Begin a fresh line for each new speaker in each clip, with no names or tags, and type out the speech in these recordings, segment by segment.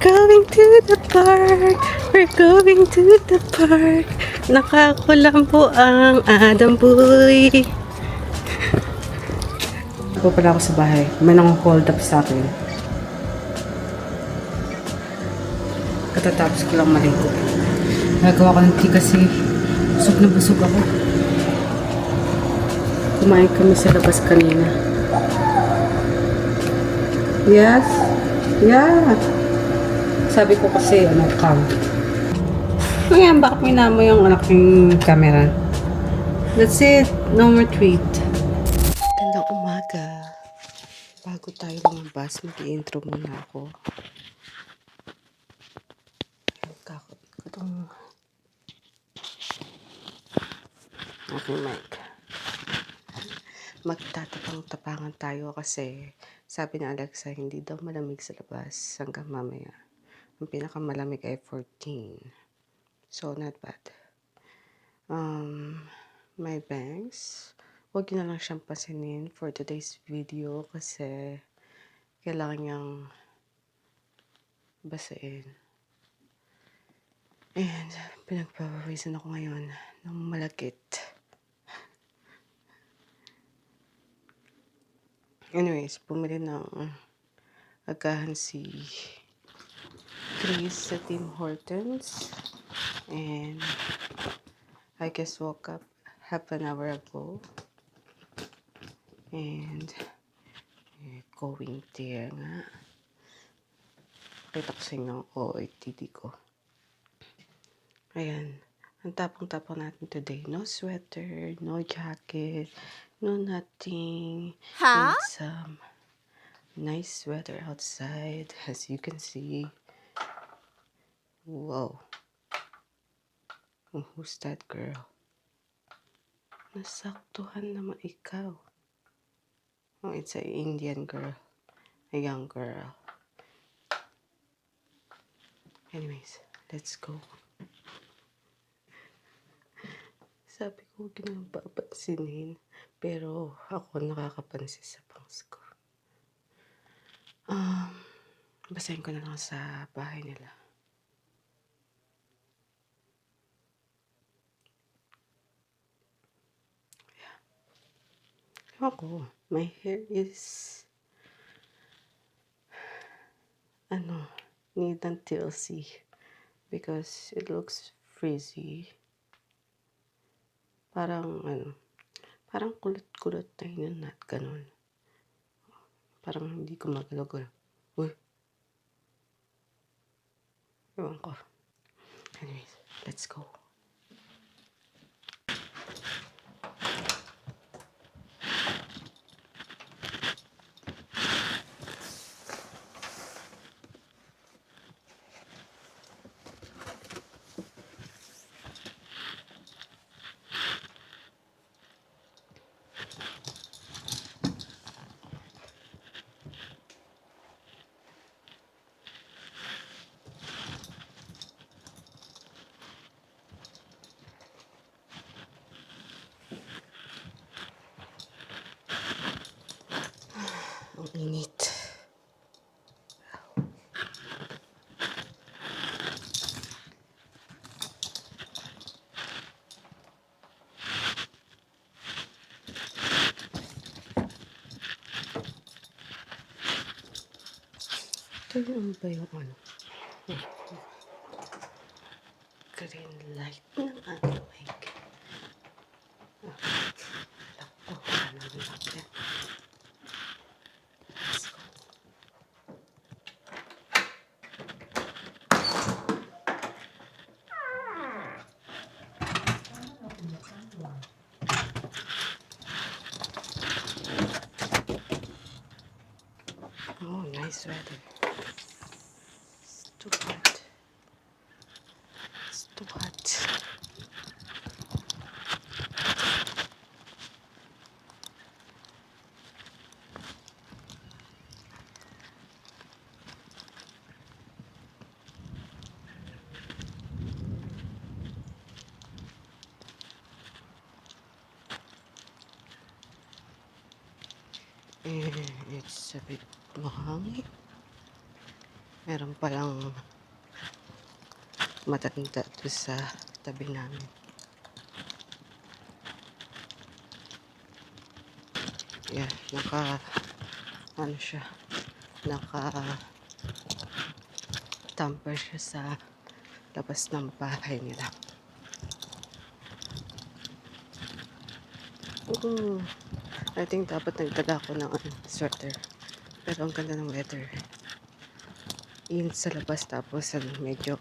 going to the park. We're going to the park. Nakakulang po ang Adam Boy. Ako pala ako sa bahay. May nang-hold up sa akin. Katatapos ko lang maligo. Nagawa ko ng tea kasi busog na busog ako. Kumain kami sa labas kanina. Yes? Yeah. Sabi ko kasi, calm. Ngayon, bakit minamo yung aking camera? That's it. No more tweet. Gandang umaga. Bago tayo lumabas, mag-i-intro muna ako. Kakot ko itong aking mic. Magtatapang-tapangan tayo kasi sabi ni Alexa, hindi daw malamig sa labas hanggang mamaya. Ang pinakamalamig ay 14. So, not bad. My bangs. Huwag nyo na lang siyang pasinin for today's video kasi kailangan niyang basain. And pinagpapawisan ako ngayon ng malagkit. Anyways, bumili ng agahan si Chris sa Tim Hortons. And I just woke up half an hour ago. And going there nga. Kita ko sa inyo ang OOTD ko. Ayan. Ang tapong-tapong natin today. No sweater, no jacket, no nothing.
Huh?
It's nice weather outside, as you can see. Whoa. Who's that girl? Nasaktuhan naman ikaw. Oh, it's an Indian girl. A young girl. Anyways, let's go. Sabi ko, huwag nang papansinin. Pero ako nakakapansin sa bangs ko. Basahin ko na lang sa bahay nila. Ako, my hair is need ng TLC because it looks frizzy. Parang kulot-kulot na hinanat, ganun. Parang hindi ko magalaw. Uy. Ewan ko. Anyways, let's go. Ang init. Ito yung ba yung green light ng aking mic. Lakpo, paano nilakyan? Let's go. Oh, nice weather. It's too hot. It's too hot. And it's a bit mahangin. Meron palang matanda doon sa tabi namin. Yeah, ano siya, tamper siya sa labas ng bahay nila. I think dapat nagdala ako ng sweater. Pero ang ganda ng weather. Init sa labas tapos medyo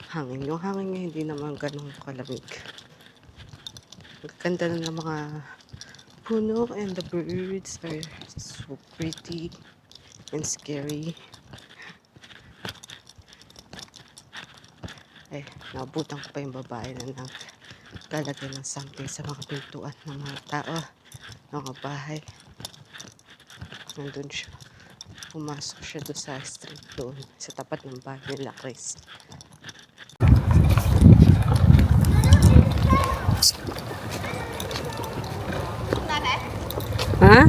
hangin. Yung hangin niya hindi naman ganun kalamig. Ang ganda na ng mga puno and the birds are so pretty and scary. Naabutan ko pa yung babae na naglalagay ng something sa mga pintuan ng mga tao, ng mga bahay. Nandun siya. Pumasok siya doon sa street doon, sa tapat ng bahay nila Chris. Ha?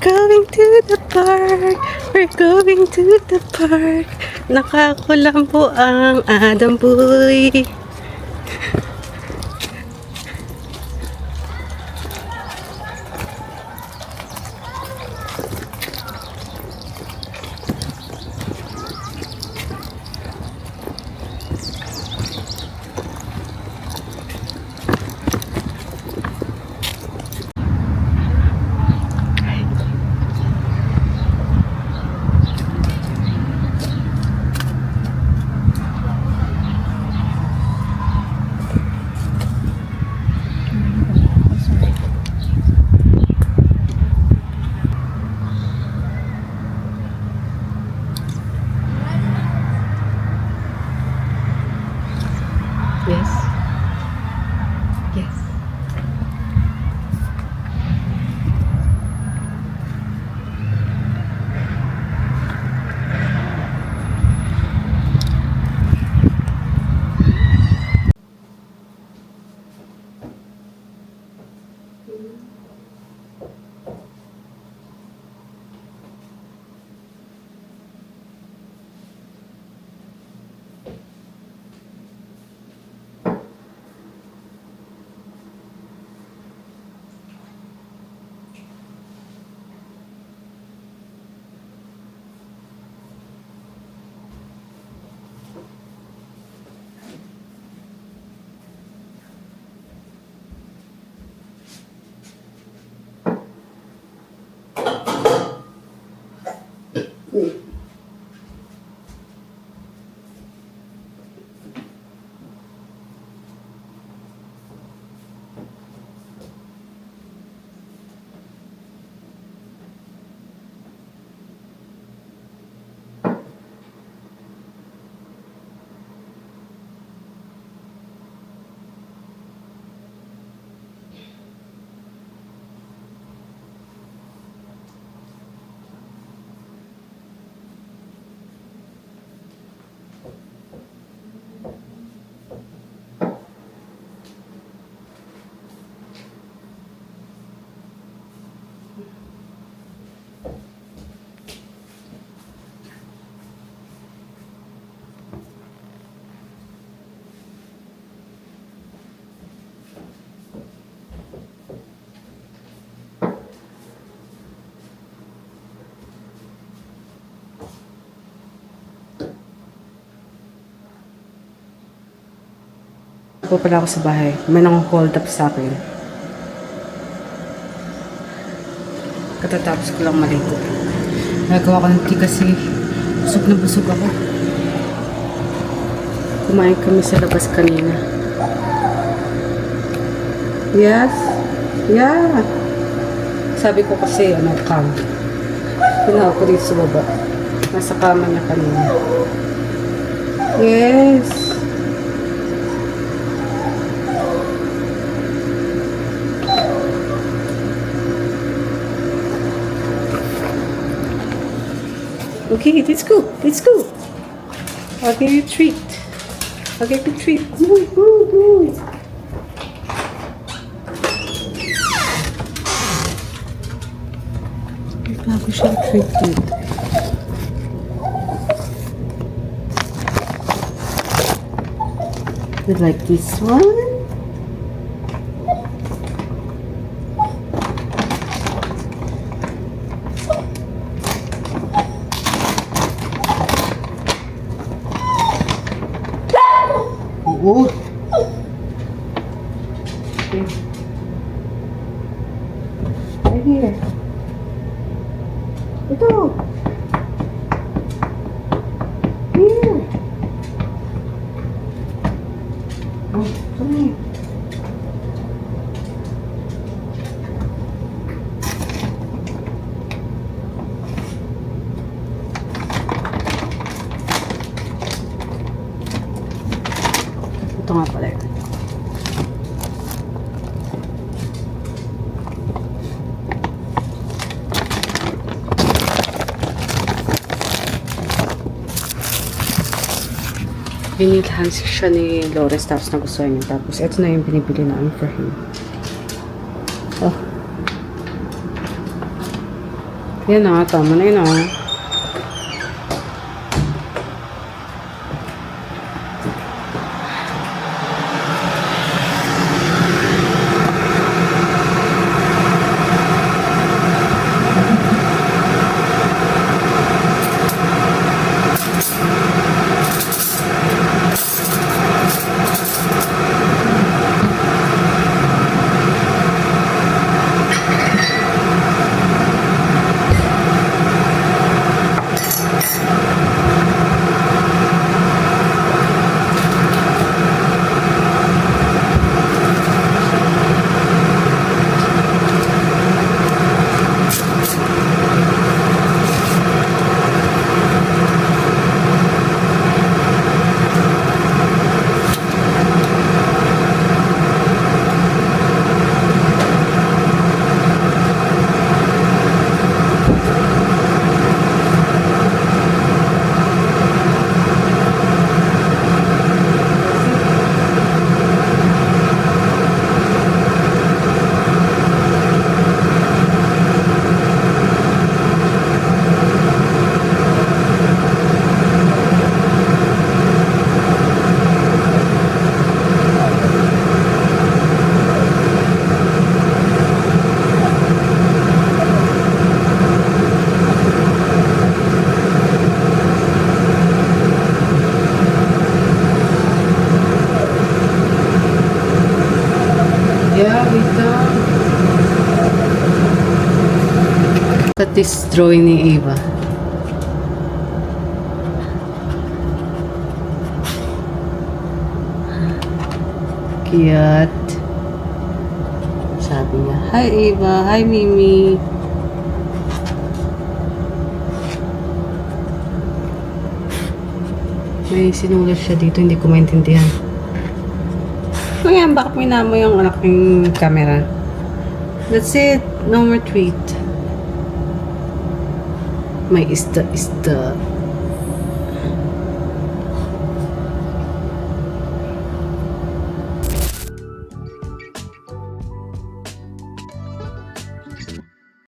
Going to the park, we're going to the park. Nakakulambo ang Adam Boy. Yes. Yes. Po pala ako sa bahay. May nang-hold up sa akin. Katatapos ko lang maligo. Nagawa ko ng tea kasi busog na busog ako. Kumain kami sa labas kanina. Yes? Yeah. Sabi ko kasi, come. Pinaka ko dito sa baba. Nasa kama niya kanina. Yes. Okay, let's go. Let's go. I'll give you a treat. I'll give you a treat. Move, move, move. ko siya treat dito. You like this one? Oh. Okay. Right here. Ito. Here. Oh, sorry. Ito nga pala yun. Binilhan siya ni Lawrence tapos nagustuhan niya. Tapos ito na yung binibili namin for him. Oh. Yan na, tama na yun ah. Yeah, we done. Look at this drawing ni Eva. Cute. Sabi niya, hi Eva, hi Mimi. May sinulat siya dito, hindi ko maintindihan. Ayan, bakit minamo yung aking camera? That's it. No more tweet. May isda.